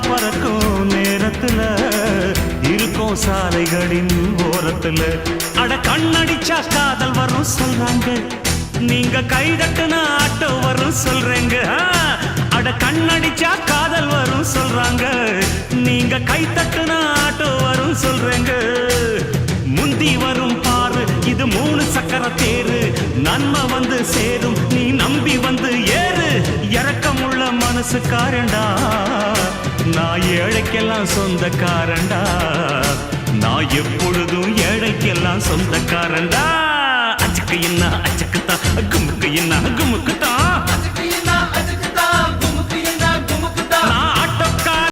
பறக்கும் நேரத்துல இருக்கும் சாலைகளின் ஓரத்துல அட கண்ணடிச்சா காதல் வரும் சொல்றாங்க, நீங்க கைதட்டுனா ஆட்டோ வரும் சொல்றேங்க. அட கண்ணடிச்சா காதல் வரும் சொல்றாங்க, நீங்க கைதட்டுனா ஆட்டோ வரும் சொல்றேங்க. முந்தி வரும் பாரு இது 3 சக்கர தேரு, நன்மை வந்து சேரும் நீ நம்பி வந்து ஏறு. இறக்கமுள்ள மனசுக்காரண்டா நான் ஏழைக்கெல்லாம் சொந்தக்காரண்டா, நான் எப்பொழுதும் ஏழைக்கெல்லாம் சொந்தக்காரண்டா. அச்சுக்கு என்ன அச்சுக்குத்தான், குமுக்கு என்ன குமுக்குத்தான்.